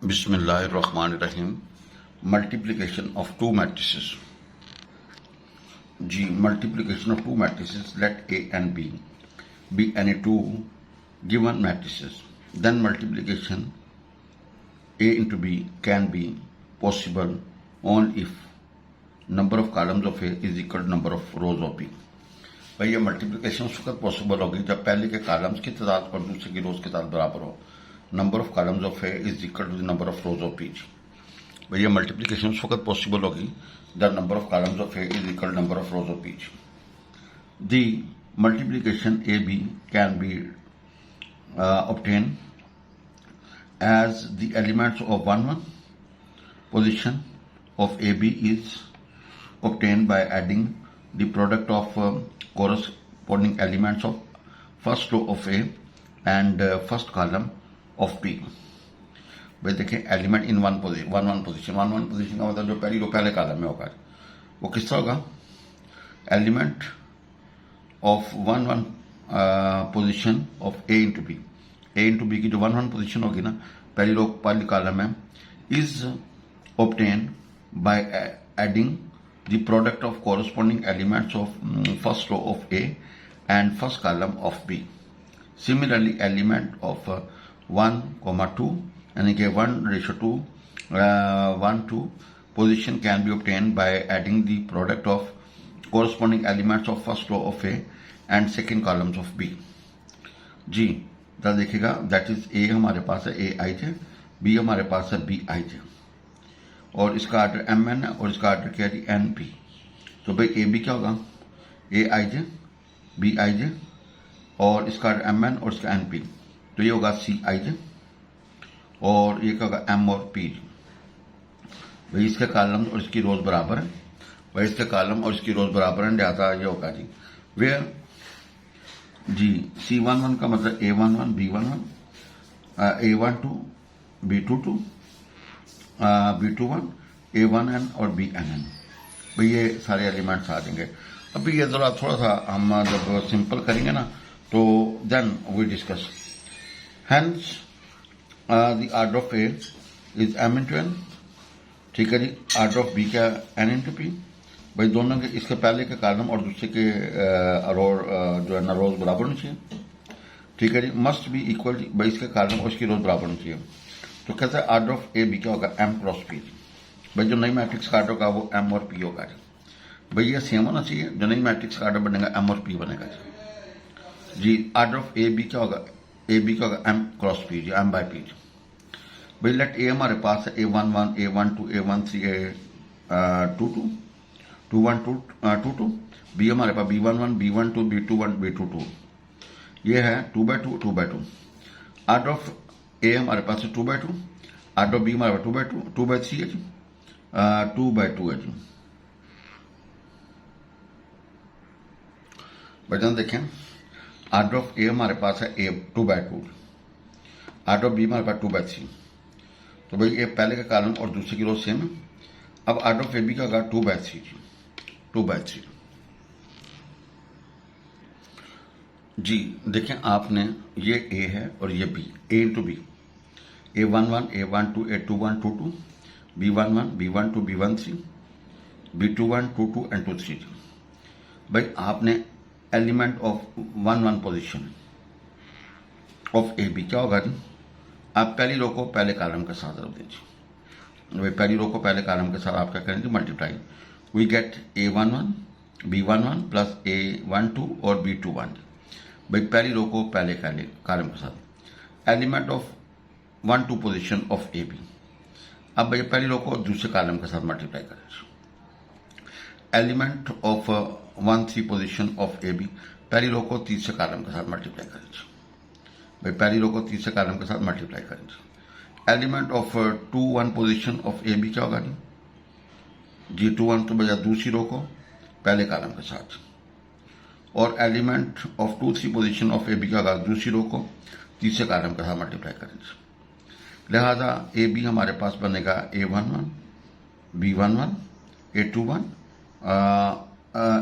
Bismillahirrahmanirrahim. Multiplication of two matrices. G. Multiplication of two matrices. Let A and B be any two given matrices. Then multiplication A into B can be possible only if number of columns of A is equal to number of rows of B. भाई ये multiplication उस वक्त possible होगी जब पहले के columns की तादाद और दूसरे की रोज की तादाद बराबर हो. Number of columns of A is equal to the number of rows of B. भाई ये मल्टीप्लिकेशन उस वक्त पॉसिबल होगी जब number of columns of A is equal to number of rows of B. The multiplication A B can be obtained as the elements of one position of AB is obtained by adding the product of corresponding elements of first row of A and first column of B. भाई देखें element in one position का मतलब जो पहली रो पहले column में होगा वो किस तरह होगा. Element of one position of A into B की जो वन पोजीशन होगी ना पहली रो पहली कॉलम में is obtain by adding the product of corresponding elements of first row of A and first column of B. Similarly, element of 1, 2 and 1:2 1:2 position can be obtained by adding the product of corresponding elements of first row of A and second columns of B. जी तो देखिएगा that is A हमारे पास है A i j, B हमारे पास है B i j और इसका आर्डर एम एन है और इसका आर्डर क्या है एन पी. तो भाई ए बी क्या होगा ए आई जे बी आई जे और इसका आर्डर एम एन और इसका एन पी. तो ये होगा सी आई जे और ये क्या होगा एम और पी. भाई इसके कॉलम और इसकी रोज बराबर है. भाई इसके कॉलम और इसकी रोज बराबर है लिहाजा ये होगा जी वेयर जी C11 का मतलब A11 B11 A12 B22 B21 A1n और BNN. भाई ये सारे एलिमेंट्स आ जाएंगे. अभी ये जरा थोड़ा सा हम जब सिंपल करेंगे ना तो then we discuss. Hence the order of A is m into n. ठीक है जी. आर्डर ऑफ बी क्या n into p. भाई दोनों के इसके पहले के कॉलम और दूसरे के जो है ना रोज बराबर होनी चाहिए. ठीक है जी. Must be equal. भाई इसके कॉलम और इसकी रोज बराबर होनी चाहिए. तो कैसे आर्डर ऑफ ए बी क्या होगा एम क्रॉस पी. भाई जो नई मैट्रिक्स का आर्डर होगा वो एम और पी होगा. भाई ये सेम होना चाहिए. जो नई मैट्रिक्स का आर्डर बनेगा एम और पी बनेगा जी. आर्डर ऑफ ए बी क्या होगा ए बी क्या होगा एम क्रॉस पी जी एम बाय पी. भाई लेट ए हमारे पास है A11 A12 A13 A22 212 B हमारे पास B11 B12 B21 B22 ये है 2/2 2/2. आर्डर ऑफ ए हमारे पास है 2/2. आर्डर ऑफ बी हमारे पास 2/2 2/3 है जी 2/2 है जी. बटन देखें. आर्डर ऑफ ए हमारे पास है ए 2/2. आर्डर ऑफ बी हमारे पास 2/3. तो भाई ये पहले का कॉलम और दूसरे की रो सेम है. अब आर्डर ऑफ ए बी का होगा 2/3 जी 2/3 जी. देखें आपने ये ए है और ये B A into B A11 A12 A21 22 B11 B12 B13 B21 22 and 23. भाई आपने element of one position of A B क्या होगा जी. आप पहली रो को पहले कॉलम के साथ रख दीजिए. भाई पहली रो को पहले कॉलम के साथ आप क्या करेंगे multiply. We get A11 B11 plus A12 और B21. भाई पहली रो को पहले कॉलम के साथ element of 1-2 position of A B. अब भाई पहली रो को दूसरे कॉलम के साथ मल्टीप्लाई करें. Element of 1-3 position of A B पहली रो को तीसरे कॉलम के साथ मल्टीप्लाई करें. भाई पहली रो को तीसरे कॉलम के साथ मल्टीप्लाई करें. Element of 2-1 position of A B क्या होगा जी 2-1 तो भैया दूसरी रो को पहले कॉलम के साथ. और element of 2-3 position of A B क्या होगा दूसरी रो को तीसरे कॉलम के साथ मल्टीप्लाई करें. लिहाजा ए बी हमारे पास बनेगा A11 B11 A21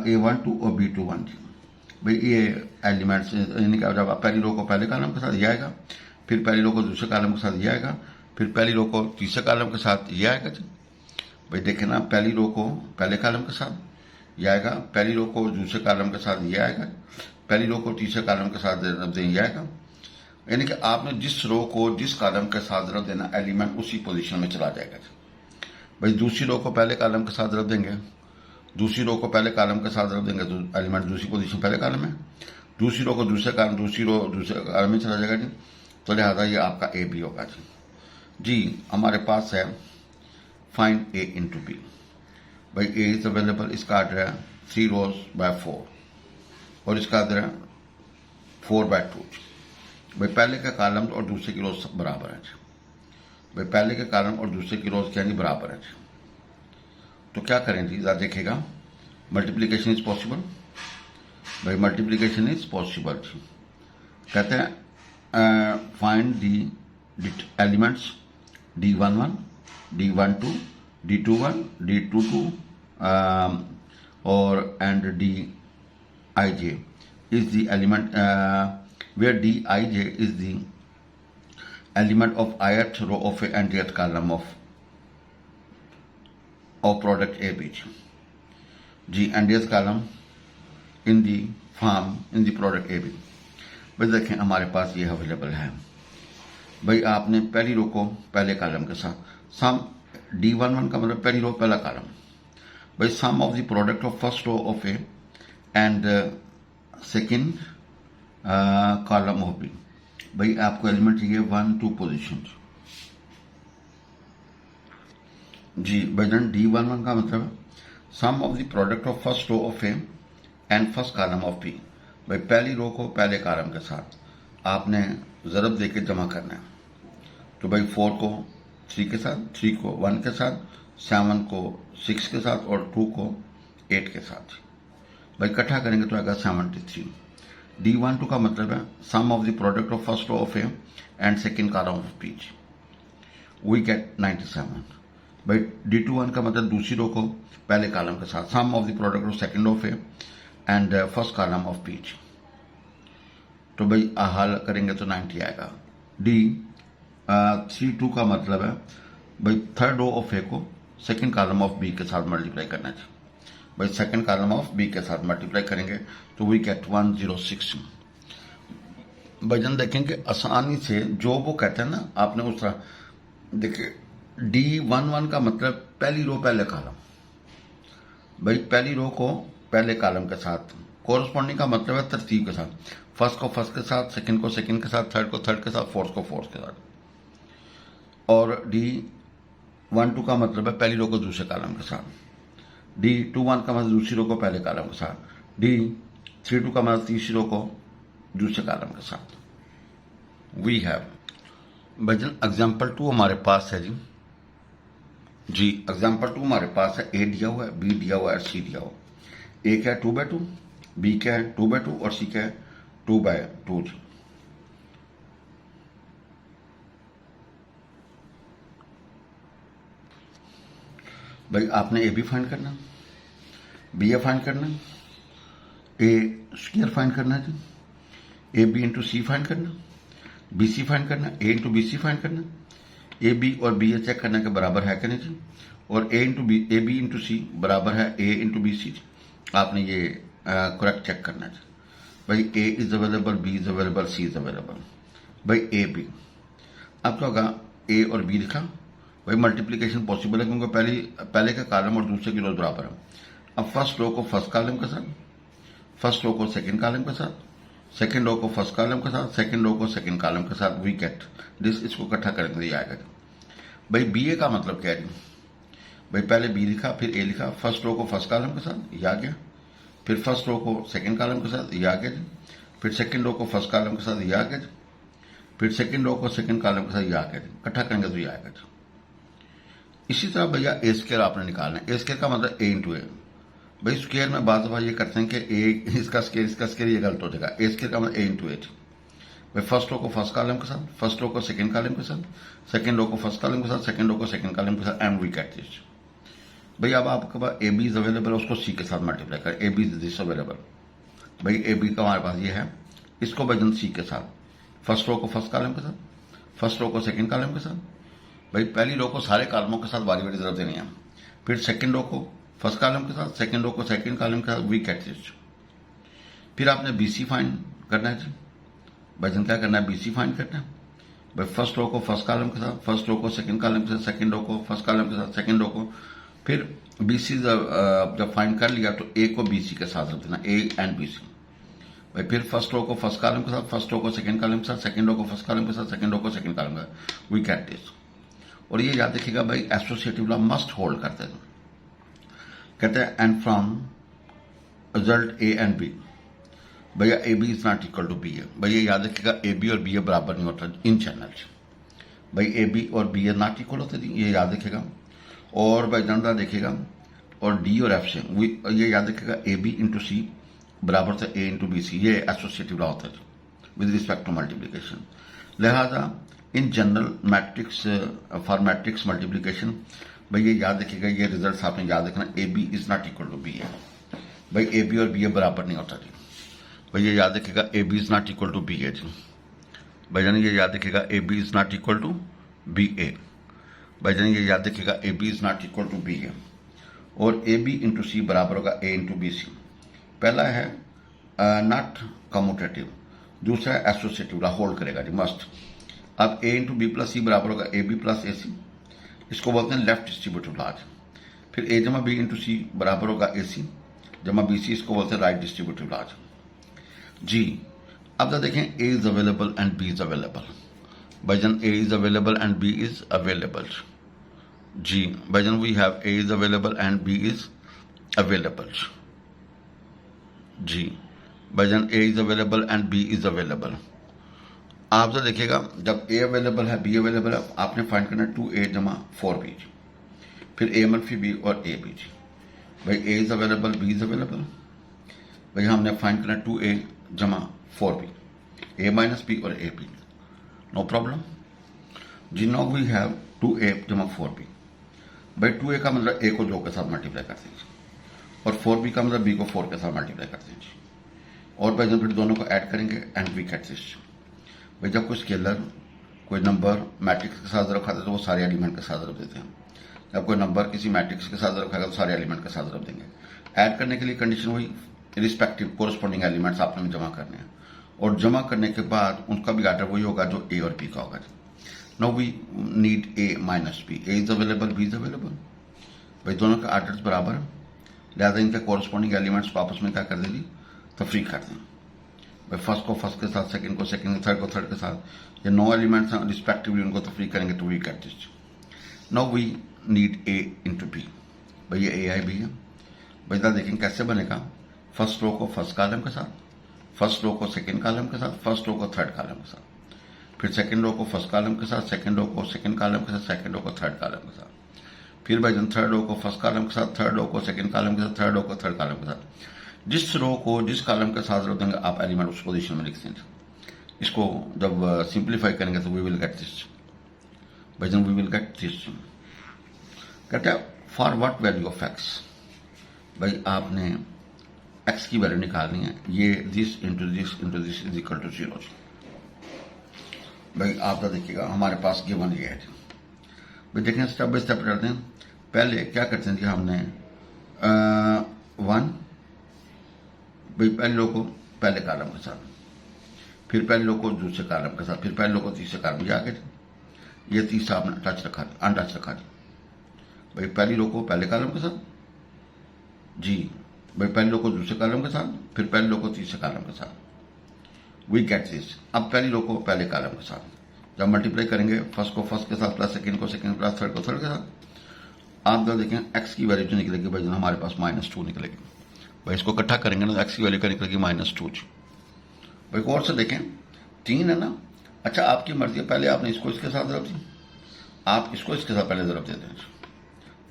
A12 और B21. भाई ये एलिमेंट्स यानी कि जब पहली रो को पहले कॉलम के साथ दिया आएगा फिर पहली रो को दूसरे कॉलम के साथ दिया आएगा फिर पहली रो को तीसरे कॉलम के साथ ये आएगा जी। भाई देखें ना, पहली रो को पहले कॉलम के साथ ये आएगा, पहली रो को दूसरे कॉलम के साथ ये आएगा, पहली रो को तीसरे कॉलम के साथ जब ये आएगा। यानी कि आपने जिस रो को जिस कॉलम के साथ जब देना, एलिमेंट उसी पोजीशन में चला जाएगा। भाई दूसरी रो को पहले कॉलम के साथ रख देंगे, दूसरी रो को पहले कॉलम के साथ रख देंगे तो एलिमेंट दूसरी पोजीशन पहले कॉलम में, दूसरी रो को दूसरे कॉलम, दूसरी रो दूसरे कॉलम में चला जाएगा जी। तो लिहाजा ये आपका ए बी होगा जी। हमारे पास है फाइंड ए इंटू बी। भाई ए इज अवेलेबल, इसका आर्डर है 3 rows by 4 और इसका आर्डर है 4 by 2। भाई पहले के कॉलम और दूसरे की रोज बराबर है। भाई पहले के कॉलम और दूसरे की रोज क्या बराबर है। तो क्या करें जी, जरा देखिएगा, मल्टीप्लीकेशन इज पॉसिबल। भाई मल्टीप्लीकेशन इज पॉसिबल जी। कहते हैं find the elements D11, D12, D21, D22 और and Dij is the element where Dij is the element of ith row of a and ith column of product AB ji, and ith column in the form in the product AB। भाई देखें हमारे पास ये available है। भाई आपने पहली row को पहले कॉलम के साथ सम D11 का मतलब पहली रो पहला कॉलम। भाई sum of the product of first row of A and second column of B. भाई आपको एलिमेंट चाहिए 1 2 पोजीशन जी। भजन D11 का मतलब sum of the product of first row of A and first column of B. भाई पहली row को पहले column के साथ आपने ज़रब देके जमा करना है। तो भाई 4 को 3 के साथ, 3 को 1 के साथ, 7 को 6 के साथ और 2 को 8 के साथ। भाई इकट्ठा करेंगे तो आएगा 73। D12 का मतलब है sum of the product of first row of A and second column of B, we get 97। भाई D21 का मतलब दूसरी रो को पहले कॉलम के साथ sum of the product of second of A and first column of B. तो भाई हल करेंगे तो 90 आएगा। D32 का मतलब है भाई थर्ड रो ऑफ ए को सेकंड कॉलम ऑफ बी के साथ मल्टीप्लाई करना चाहिए। भाई सेकंड कॉलम ऑफ बी के साथ मल्टीप्लाई करेंगे तो वी गेट 106। भजन देखेंगे आसानी से जो वो कहते हैं ना, आपने उस तरह देखिए D11 का मतलब पहली रो पहले कॉलम। भाई पहली रो को पहले कॉलम के साथ, कोरस्पॉन्डिंग का मतलब है तरतीब के साथ, फर्स्ट को फर्स्ट के साथ, सेकंड को सेकंड के साथ, थर्ड को थर्ड के साथ, फोर्थ को फोर्थ के साथ। और D12 का मतलब है पहली रो को दूसरे कॉलम के साथ, D21 का मतलब दूसरी रो को पहले कॉलम के साथ, D32 का मतलब तीसरी रो को दूसरे कॉलम के साथ। वी हैव भजन एग्जाम्पल 2 हमारे पास है जी। एग्जाम्पल 2 हमारे पास है, ए दिया हुआ है, बी दिया हुआ है, सी दिया हुआ है। ए क्या है 2/2, बी क्या है 2/2 और सी क्या है 2/2 जी। भाई आपने ए बी फाइंड करना, बी ए फाइंड करना, ए स्क्वायर फाइंड करना जी, A B into C find करना, बी सी फाइंड करना, A into B C find करना, ए बी और बी ए चेक करने के बराबर है कि नहीं जी, और ए बी इंटू सी बराबर है ए इंटू बी सी। आपने ये करेक्ट चेक करना है भाई। A is available, B is available, C is available. भाई ए बी, अब क्या होगा, ए और बी लिखा। भाई मल्टीप्लीकेशन पॉसिबल है क्योंकि पहले का कॉलम और दूसरे की रोज बराबर है। अब फर्स्ट रो को फर्स्ट कॉलम के साथ, फर्स्ट रो को सेकंड कॉलम के साथ, सेकंड रो को फर्स्ट कॉलम के साथ, सेकंड रो को सेकंड कॉलम के साथ, वी गेट दिस। इसको इकट्ठा करेंगे ये आएगा। भाई बी ए का मतलब क्या है, भाई पहले बी लिखा फिर ए लिखा, फर्स्ट रो को फर्स्ट कॉलम के साथ ये आ गया, फिर फर्स्ट रो को सेकंड कॉलम के साथ ये आ गया जी, फिर सेकंड रो को फर्स्ट कॉलम के साथ ये आ गया जी, फिर सेकंड रो को सेकंड कॉलम के साथ ये आ गया जी। इकट्ठा करेंगे तो ये आएगा जी। इसी तरह भैया ए स्क्वायर आपने निकालना है। ए स्क्वायर का मतलब ए इंटू ए। भाई स्क्वायर में बात दफा ये करते हैं कि ए इसका स्क्वायर ये गलत हो जाएगा। ए स्क्वायर का मतलब ए इंटू ए। भाई फर्स्ट रो को फर्स्ट कॉलम के साथ, फर्स्ट रो को सेकंड कॉलम के साथ, सेकंड रो को फर्स्ट कॉलम के साथ, सेकंड रो को सेकंड कॉलम के साथ, एंड वी गेट दिस। भाई अब आपके पास ए बी इज अवेलेबल, उसको सी के साथ मल्टीप्लाई कर, A B is this available. भाई ए बी का हमारे पास ये है, इसको वजन सी के साथ, फर्स्ट रो को फर्स्ट कॉलम के साथ, फर्स्ट रो को सेकंड कॉलम के साथ, भाई पहली रो को सारे कॉलमों के साथ बारी बारी जरूरत देनी है, फिर सेकंड रो को फर्स्ट कॉलम के साथ, सेकंड रो को सेकंड कॉलम के साथ, वी गेट दिस। फिर आपने बीसी फाइंड करना है जी। भाई जन क्या करना है, बीसी फाइंड करना है। भाई फर्स्ट रो को फर्स्ट कॉलम के साथ, फर्स्ट रो को सेकंड कॉलम के साथ, सेकंड रो को फर्स्ट कॉलम के साथ, सेकंड रो को, फिर बीसी जब फाइंड कर लिया तो ए को बीसी के साथ रख देना, ए एंड बीसी। भाई फिर फर्स्ट रो को फर्स्ट कॉलम के साथ, फर्स्ट रो को सेकंड कॉलम के साथ, सेकंड रो को फर्स्ट कॉलम के साथ, सेकंड रो को सेकंड कॉलम के साथ, वी गेट दिस। और ये याद रखिएगा भाई एसोसिएटिव लॉ मस्ट होल्ड करते हैं। कहते हैं and from result A and B, भैया A B is not equal to B है। भैया याद रखिएगा ए बी और बी ए बराबर नहीं होता इन चैनल। भाई ए बी और बी ए नॉट इक्वल होते थे, ये याद रखिएगा। और भाई जनता देखिएगा, और डी और एफ से ये याद रखिएगा ए बी इंटू सी बराबर था ए इंटू बी सी, ये एसोसिएटिव लॉ होता है विद रिस्पेक्ट टू मल्टीप्लीकेशन। लिहाजा in general matrix for matrix multiplication, भाई ये याद रखिएगा, ये रिजल्ट आपने याद रखना, A B is not equal to B है। भाई ए बी और बी ए बराबर नहीं होता जी। भाई ये याद रखिएगा A B is not equal to B A जी। भाई जान ये याद रखिएगा A B is not equal to B A. भाई जान ये याद रखिएगा A B is not equal to B A. और ए बी इंटू सी बराबर होगा ए इंटू बी सी। पहला है नॉट कम्यूटेटिव, दूसरा है एसोसिएटिव लॉ होल्ड करेगा जी मस्ट। अब ए इंटू बी प्लस सी बराबर होगा ए बी प्लस ए सी, इसको बोलते हैं लेफ्ट डिस्ट्रीब्यूटिव लॉ। फिर ए जमा बी इंटू सी बराबर होगा ए सी जमा बी सी, इसको बोलते हैं राइट डिस्ट्रीब्यूटिव लॉ जी। अब तो देखें A is available and B is available. भाईजान A is available and B is available जी। भाईजान we have A is available and B is available जी। भाईजान A is available and B is available. आप तो देखिएगा जब ए अवेलेबल है बी अवेलेबल है, आपने फाइंड करना 2a जमा 4b जी। फिर ए मनफी बी और ए बी जी। भाई A is available B is available, भाई हमने फाइंड करना 2a जमा 4b, ए माइनस बी और ए बी, नो प्रॉब्लम जी। नाउ वी हैव 2a जमा 4b। भाई 2a का मतलब a को 2 के साथ मल्टीप्लाई करते हैं और 4b का मतलब b को 4 के साथ मल्टीप्लाई करते हैं। और भाई जब फिर दोनों को ऐड करेंगे एंड वी गेट दिस। भाई जब कोई स्केलर कोई नंबर मैट्रिक्स के साथ रखा था तो वो सारे एलिमेंट के साथ रख देते हैं। जब कोई नंबर किसी मैट्रिक्स के साथ रखेगा तो सारे एलिमेंट के साथ रख देंगे। ऐड करने के लिए कंडीशन वही, रिस्पेक्टिव कोरस्पॉन्डिंग एलिमेंट्स आपने जमा करने हैं, और जमा करने के बाद उनका भी आर्डर वही होगा जो ए और बी का होगा। Now we need A minus B, A is available B is available. भाई दोनों का आर्डर बराबर, लिहाजा इनके कोरस्पॉन्डिंग एलिमेंट्स को आपस में क्या कर देंगे, तफरीक कर दें। भाई फर्स्ट को फर्स्ट के साथ, सेकंड को सेकंड, थर्ड को थर्ड के साथ, ये 9 एलिमेंट्स हैं, रिस्पेक्टिवली उनको तफरीक करेंगे तो we get this. Now we need A into B. भाई ये ए आई बी है। भाई देखें कैसे बनेगा, फर्स्ट रो को फर्स्ट कॉलम के साथ, फर्स्ट रो को सेकंड कॉलम के साथ, फर्स्ट रो को थर्ड कॉलम के साथ, फिर सेकंड रो को फर्स्ट कॉलम के साथ, सेकंड रो को सेकंड कॉलम के साथ, सेकंड रो को थर्ड कॉलम के साथ, फिर भाई थर्ड रो को फर्स्ट कॉलम के साथ, थर्ड रो को सेकंड कॉलम के साथ, थर्ड रो को थर्ड कॉलम के साथ। जिस रो को जिस कॉलम के साथ रख देंगे आप एलिमेंट उस पोजीशन में लिख देंगे। इसको जब सिंप्लीफाई करेंगे तो वी विल गेट दिस। भाई वी विल गेट दिस। कहते हैं for what value of X. भाई आपने एक्स की वैल्यू निकालनी है, ये this into this into this is equal to 0। भाई आप तो देखिएगा हमारे पास गिवन ये है। भाई देखें स्टेप बाय स्टेप करते हैं। पहले क्या करते हैं कि हमने 1, भाई पहले लो को पहले कॉलम के साथ, फिर पहले लो को दूसरे कॉलम के साथ, फिर पहले लो को तीसरे कॉलम, ये आगे ये तीसरा आपने टच रखा अनटच रखा जी। भाई पहली लो को पहले कॉलम के साथ जी, भाई पहले लो को दूसरे कॉलम के साथ, फिर पहले लो को तीसरे कॉलम के साथ, वी गेट दिस। अब पहली लो को पहले कॉलम के साथ जब मल्टीप्लाई करेंगे, फर्स्ट को फर्स्ट के साथ प्लस सेकंड को सेकंड प्लस थर्ड को थर्ड के साथ, आप जब देखें एक्स की वैल्यू जो निकलेगी भाई हमारे पास -2 निकलेगी। भाई इसको इकट्ठा करेंगे ना, एक्स की वैल्यू क्या निकलेगी -2। भाई और से देखें 3 है ना। अच्छा आपकी मर्जी है, पहले आपने इसको इसके साथ जरूरत दी, आप इसको इसके साथ पहले जरूरत देते हैं,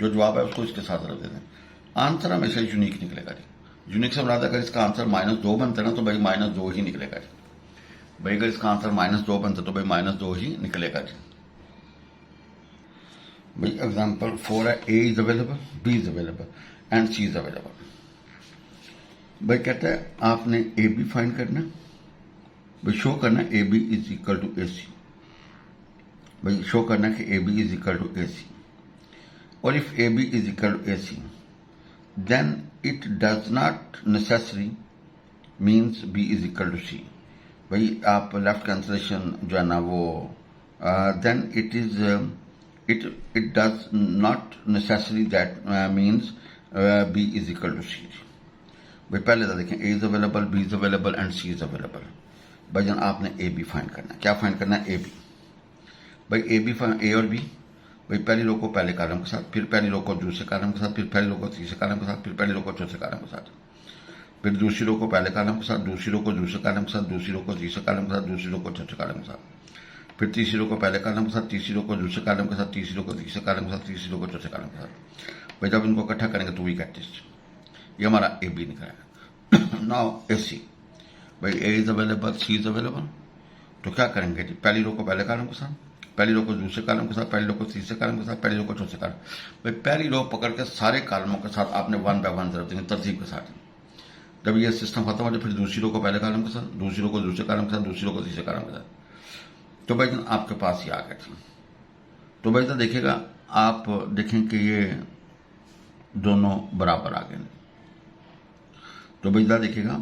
जो जवाब है उसको इसके साथ जरूरत देते हैं। आंसर हमेशा यूनिक निकलेगा जी। यूनिक से बनाता, अगर इसका आंसर -2 बनता है ना तो भाई -2 ही निकलेगा जी। भाई अगर इसका आंसर -2 बनता तो भाई -2 ही निकलेगा जी। भाई एग्जाम्पल 4 है, A is available B is available and C is available. भाई कहता है आपने ए बी फाइंड करना, भाई शो करना A B is equal to A C. भाई शो करना है कि A B is equal to A C, और if A B is equal to A C then it does not necessary means B is equal to C. भाई आप left cancellation जो है ना वो then it is it does not necessary that means B is equal to C। भाई पहले तो देखें A is available, B is available and C is available। भाई जन आपने A B फाइंड करना है। क्या फाइंड करना है? A B। भाई A B A और B, भाई पहली रो को पहले कॉलम के साथ, फिर पहली रो को दूसरे कॉलम के साथ, फिर पहली रो को तीसरे कॉलम के साथ, फिर पहली रो को चौथे कॉलम के साथ, फिर दूसरी रो को पहले कॉलम के साथ, दूसरी रो को दूसरे कॉलम के साथ, दूसरी रो को तीसरे कॉलम के साथ, दूसरी रो को चौथे कॉलम के साथ, फिर तीसरी रो को पहले कॉलम के साथ, तीसरी रो को दूसरे कॉलम के साथ, तीसरी रो को तीसरे कॉलम के साथ, तीसरी रो को चौथे कॉलम के साथ। भाई जब इनको इकट्ठा करेंगे तो वी गेट दिस। ये हमारा ए बी निकला। नाउ ए सी, भाई A is available, C is available, तो क्या करेंगे जी? पहली रो को पहले कॉलम के साथ, पहली रो को दूसरे कॉलम के साथ, पहली रो को तीसरे कॉलम के साथ, पहली रो को चौथे कॉलम। भाई पहली रो पकड़ के सारे कॉलमों के साथ आपने वन बाय वन जरूरत देंगे तरतीब के साथ। जब ये सिस्टम खत्म हो जाए फिर दूसरी रो को पहले कॉलम के साथ, दूसरी रो को दूसरे कॉलम के साथ, दूसरी रो को तीसरे कॉलम के साथ। तो भाई आपके पास ये आ गया था। तो भाई तो देखिएगा, आप देखें कि ये दोनों बराबर आ गए। तो भाई देखिएगा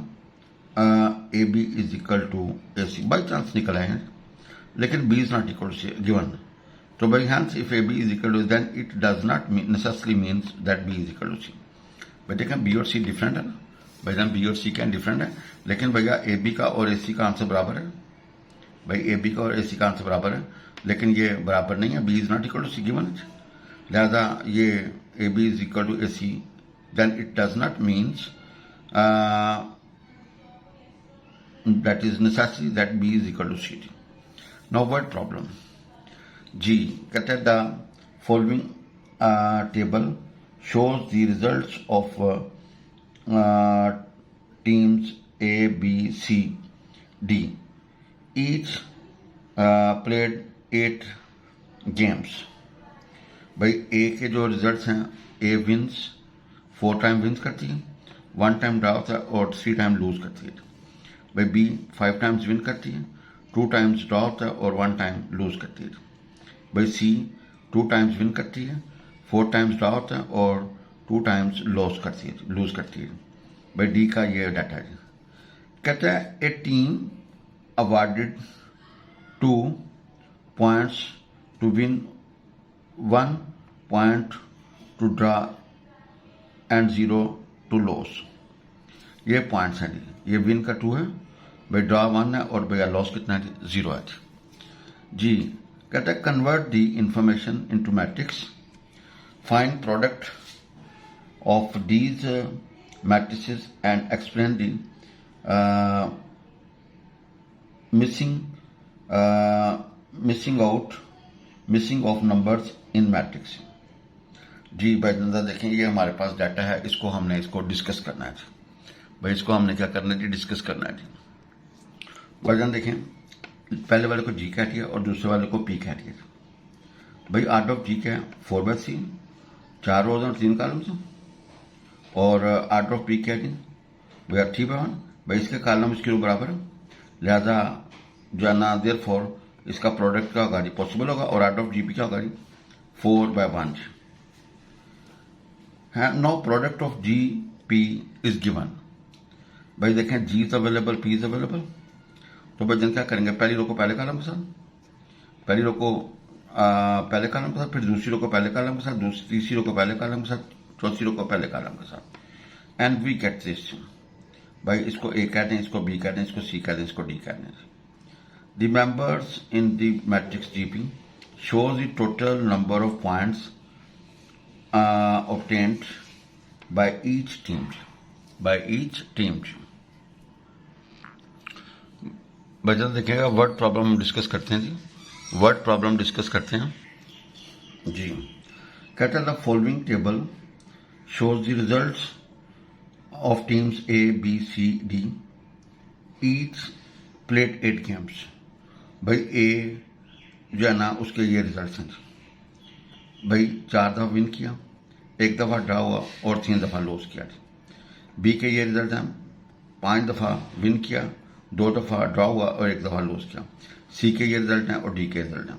A B is equal to A C, by chance निकल आए हैं, लेकिन B is not equal to given. तो भाई hence if A B is equal to then it does not necessary means that B is equal to C. भाई देखें B और सी different है ना, भाई बी और सी क्या डिफरेंट है, लेकिन भैया ए बी का और ए सी का आंसर बराबर है। भाई ए बी का और ए सी का आंसर बराबर है, लेकिन ये बराबर नहीं है, B is not equal to C given. लिहाजा ये A B is equal to A C then it does not means that is necessary that B is equal to C। Now word problem G, कहते हैं the following table shows the results of teams A, B, C, D. Each played 8 games। भाई A के जो results हैं, A wins 4 time wins करती है, 1 time draw होता है और 3 टाइम लूज करती है। भाई बी 5 टाइम्स विन करती है, 2 टाइम्स ड्रॉ होता है और 1 टाइम लूज करती है। भाई सी 2 टाइम्स विन करती है, 4 टाइम्स ड्रॉ होता है और 2 टाइम्स लूज करती है। भाई डी का ये डाटा है। कहता है A team awarded 2 points to win, 1 point to draw and 0 to loss. ये पॉइंट्स हैं जी, ये विन का 2 है, भाई ड्रॉ 1 है और भैया लॉस कितना है? 0 है जी। कहता है convert the information into matrix, find product of these matrices and explain the missing of numbers in matrix. जी भाई देखें, ये हमारे पास डाटा है, इसको डिस्कस करना है भाई। इसको हमने क्या करना है? डिस्कस करना है। वजन देखें, पहले वाले को जी कह दिया और दूसरे वाले को पी कह दिया। भाई आर्ट ऑफ जी क्या है? 4/3, 4 रोज और 3 कॉलम्स। और आर्ट ऑफ पी क्या है? भैया 3/1। भाई इसके कॉलम इसके बराबर है, लिहाजा जो है ना देयरफॉर इसका प्रोडक्ट क्या होगा जी? पॉसिबल होगा। और आर्ट ऑफ जी पी क्या होगा जी? 4/1 है। No product of G P is given. भाई देखें G is available, P is available, तो भाई जन क्या करेंगे? पहली रो को पहले कॉलम के साथ, पहली रो को पहले कॉलम के साथ, फिर दूसरी रो को पहले कॉलम के साथ, तीसरी रो को पहले कॉलम के साथ, चौथी रो को पहले कॉलम के साथ। And we get this. भाई इसको ए कहते हैं, इसको बी कहते हैं, इसको सी कहते हैं, इसको डी कहते हैं। The members in the matrix GP shows the total number of points obtained by each team। बच्चा देखिएगा, वर्ड प्रॉब्लम हम डिस्कस करते हैं जी। वर्ड प्रॉब्लम डिस्कस करते हैं जी। कहता है the following table shows the results of teams A B C D, each played 8 games. भाई ए जो है ना उसके ये रिजल्ट हैं। भाई 4 दफा विन किया, 1 दफा ड्रॉ हुआ और 3 दफा लॉस किया। बी के ये रिजल्ट हैं, 5 दफा विन किया, 2 दफा ड्रॉ हुआ और 1 दफा लॉस किया। सी के ये रिजल्ट हैं और डी के रिजल्ट हैं।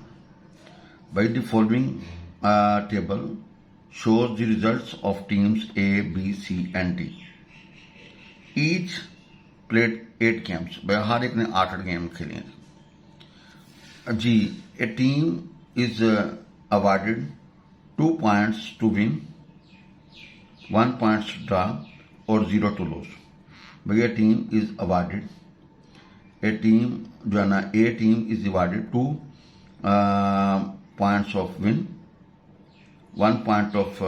By the following table shows the results of teams A, B, C and D. Each played 8 games. भाई हर एक ने 8 गेम खेले हैं जी. A team is awarded 2 points to win, 1 point to draw or 0 to lose. भैया team is awarded, A team जो है ना, A team is awarded 2 points of win, 1 point of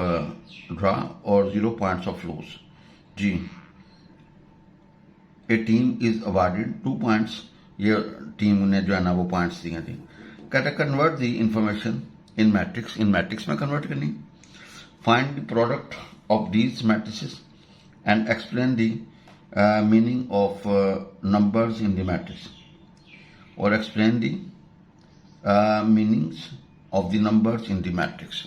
draw और 0 points of lose. जी, A team is awarded 2 points. ये team ने जो है ना वो पॉइंट्स दिए थे. कहता convert the information in matrix. इन मैट्रिक्स में कन्वर्ट करनी. Find the product of these matrices and explain the meaning of numbers in the matrix, or explain the meanings of the numbers in the matrix.